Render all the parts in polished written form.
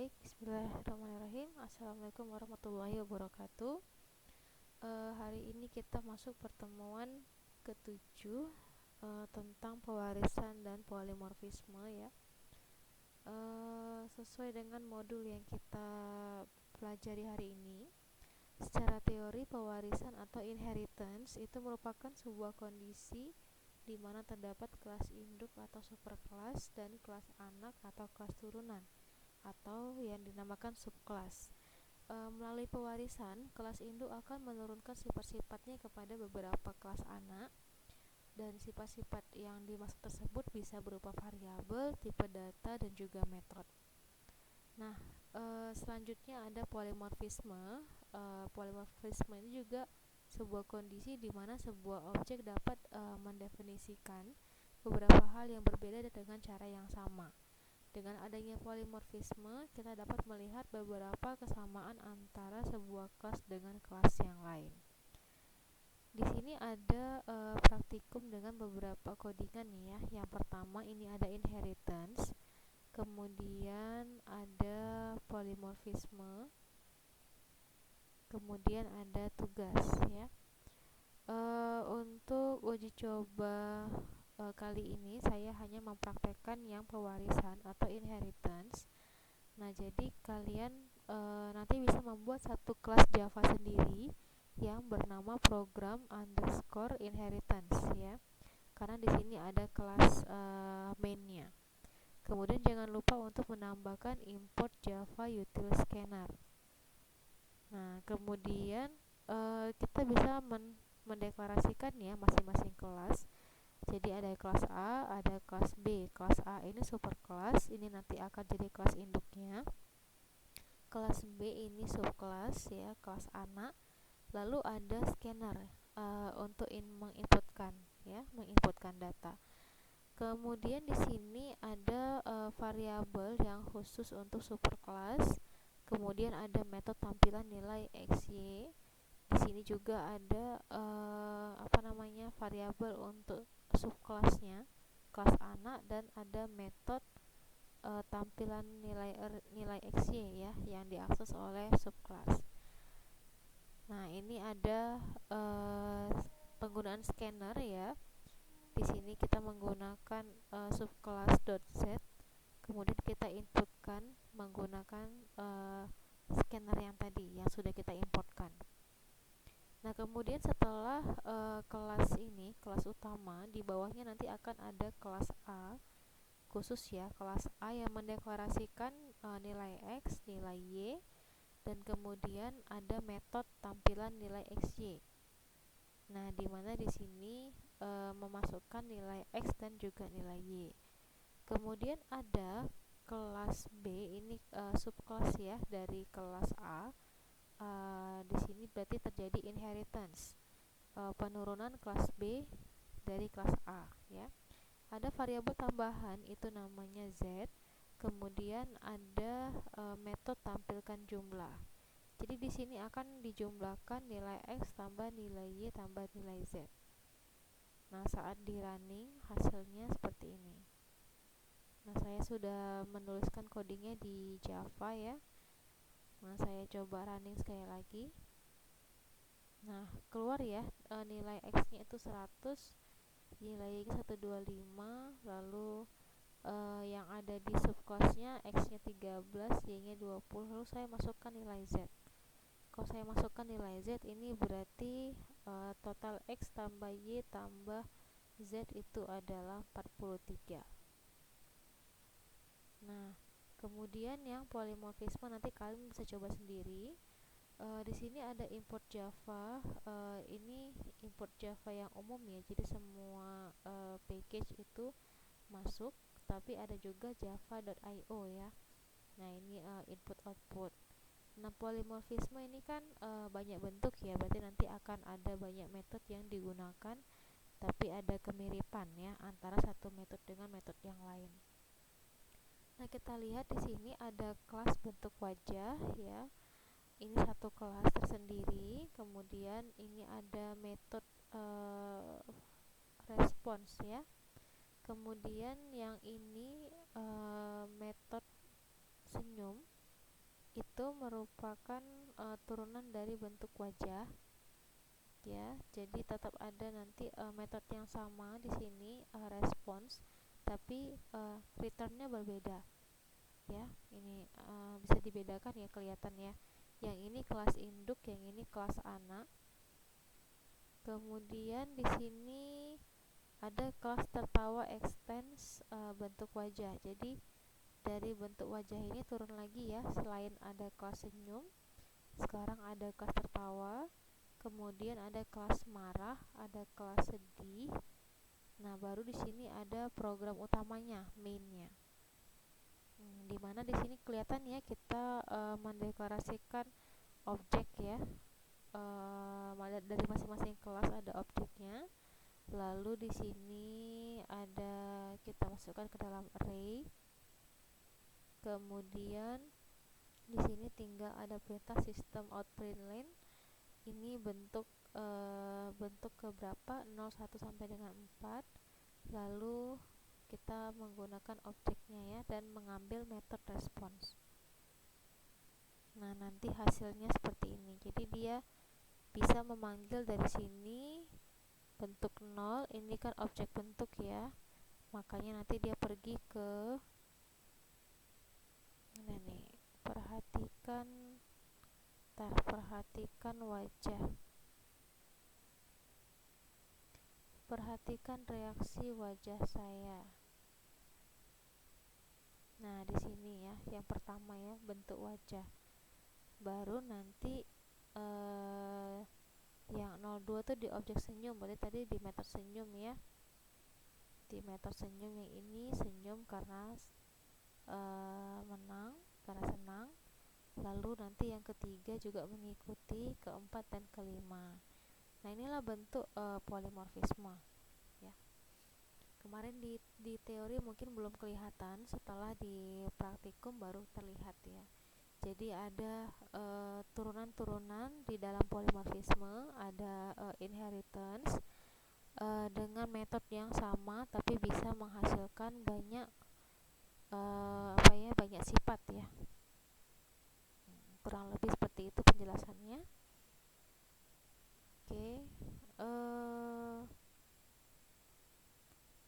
Baik, bismillahirrahmanirrahim. Assalamualaikum warahmatullahi wabarakatuh. Hari ini kita masuk pertemuan ketujuh tentang pewarisan dan polimorfisme ya. Sesuai dengan modul yang kita pelajari hari ini, secara teori pewarisan atau inheritance itu merupakan sebuah kondisi di mana terdapat kelas induk atau superkelas dan kelas anak atau kelas turunan atau yang dinamakan subkelas. Melalui pewarisan, kelas induk akan menurunkan sifat-sifatnya kepada beberapa kelas anak, dan sifat-sifat yang dimaksud tersebut bisa berupa variabel, tipe data, dan juga metode. Nah, selanjutnya ada polimorfisme. Polimorfisme ini juga sebuah kondisi di mana sebuah objek dapat mendefinisikan beberapa hal yang berbeda dengan cara yang sama. Dengan adanya polimorfisme, kita dapat melihat beberapa kesamaan antara sebuah kelas dengan kelas yang lain. Di sini ada praktikum dengan beberapa codingan nih ya. Yang pertama ini ada inheritance, kemudian ada polimorfisme, kemudian ada tugas ya. Untuk uji coba kali ini saya hanya mempraktekkan yang pewarisan atau inheritance. Nah, jadi kalian nanti bisa membuat satu kelas Java sendiri yang bernama program underscore inheritance ya. Karena di sini ada kelas mainnya. Kemudian jangan lupa untuk menambahkan import Java util scanner. Nah, kemudian kita bisa mendeklarasikan ya masing-masing kelas. Jadi ada kelas A, ada kelas B. Kelas A ini superkelas, ini nanti akan jadi kelas induknya. Kelas B ini subkelas ya, kelas anak. Lalu ada scanner untuk menginputkan ya, menginputkan data. Kemudian di sini ada variabel yang khusus untuk superkelas. Kemudian ada metode tampilan nilai XY. Di sini juga ada variabel untuk subkelasnya, kelas anak, dan ada metode tampilan nilai XY ya yang diakses oleh subkelas. Nah, ini ada penggunaan scanner ya. Di sini kita menggunakan subkelas.z. Kemudian kita inputkan menggunakan scanner yang tadi yang sudah kita importkan. Nah, kemudian setelah kelas ini, kelas utama, di bawahnya nanti akan ada kelas A khusus ya, kelas A yang mendeklarasikan nilai X, nilai Y, dan kemudian ada metode tampilan nilai XY. Nah, di mana di sini memasukkan nilai X dan juga nilai Y. Kemudian ada kelas B, ini subkelas ya dari kelas A. Di sini berarti terjadi inheritance, penurunan kelas B dari kelas A ya. Ada variabel tambahan itu namanya Z. Kemudian ada metode tampilkan jumlah. Jadi di sini akan dijumlahkan nilai X tambah nilai Y tambah nilai Z. Nah, saat di running hasilnya seperti ini. Nah, saya sudah menuliskan codingnya di Java ya. Nah, saya coba running sekali lagi. Nah, keluar ya nilai X-nya itu 100, nilai Y 125, lalu yang ada di subclassnya X-nya 13, Y-nya 20, lalu saya masukkan nilai Z. Kalau saya masukkan nilai Z, ini berarti total X tambah Y tambah Z itu adalah 43. Nah, kemudian yang polimorfisme nanti kalian bisa coba sendiri. Di sini ada import Java. Ini import Java yang umum ya. Jadi semua package itu masuk, tapi ada juga java.io ya. Nah, ini input output. Nah, polimorfisme ini kan banyak bentuk ya. Berarti nanti akan ada banyak metode yang digunakan, tapi ada kemiripan ya antara satu metode dengan metode yang lain. Nah, kita lihat di sini ada kelas bentuk wajah ya. Ini satu kelas tersendiri. Kemudian ini ada metode response ya. Kemudian yang ini metode senyum. merupakan turunan dari bentuk wajah ya. Jadi tetap ada nanti metode yang sama di sini, response, tapi returnnya berbeda ya. Ini bisa dibedakan ya, kelihatan ya. Yang ini kelas induk, yang ini kelas anak. Kemudian di sini ada kelas tertawa extends bentuk wajah. Jadi dari bentuk wajah ini turun lagi ya, selain ada kelas senyum, sekarang ada kelas tertawa, kemudian ada kelas marah, ada kelas sedih. Nah, baru di sini ada program utamanya, mainnya. Dimana di sini kelihatan ya, kita mendeklarasikan objek ya. Dari masing-masing kelas ada objeknya. Lalu di sini ada, kita masukkan ke dalam array. Kemudian di sini tinggal ada perintah system out println. Ini bentuk keberapa, 0, 1 sampai dengan 4. Lalu kita menggunakan objeknya ya, dan mengambil metode response. Nah, nanti hasilnya seperti ini. Jadi dia bisa memanggil dari sini bentuk 0, ini kan objek bentuk ya. Makanya nanti dia pergi ke ini nih, perhatikan wajah. Perhatikan reaksi wajah saya. Nah, di sini ya, yang pertama ya, bentuk wajah. Baru nanti yang 02 tuh di objek senyum, berarti tadi di metode senyum ya. Di metode senyum yang ini senyum karena menang, karena senang. Lalu nanti yang ketiga juga mengikuti, keempat dan kelima. Nah, inilah bentuk polimorfisme ya. Kemarin di teori mungkin belum kelihatan, setelah di praktikum baru terlihat ya. Jadi ada turunan-turunan di dalam polimorfisme, ada inheritance dengan metode yang sama tapi bisa menghasilkan banyak banyak sifat ya. Kurang lebih seperti itu penjelasannya. Oke.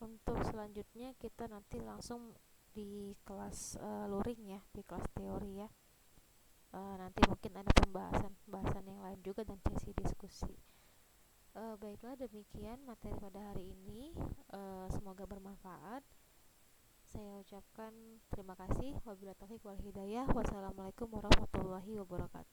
Untuk selanjutnya kita nanti langsung di kelas luring ya, di kelas teori ya. Nanti mungkin ada pembahasan yang lain juga dan sesi diskusi. Baiklah, demikian materi pada hari ini. Semoga bermanfaat. Saya ucapkan terima kasih. Wabillahi taufiq wal hidayah. Wassalamualaikum warahmatullahi wabarakatuh.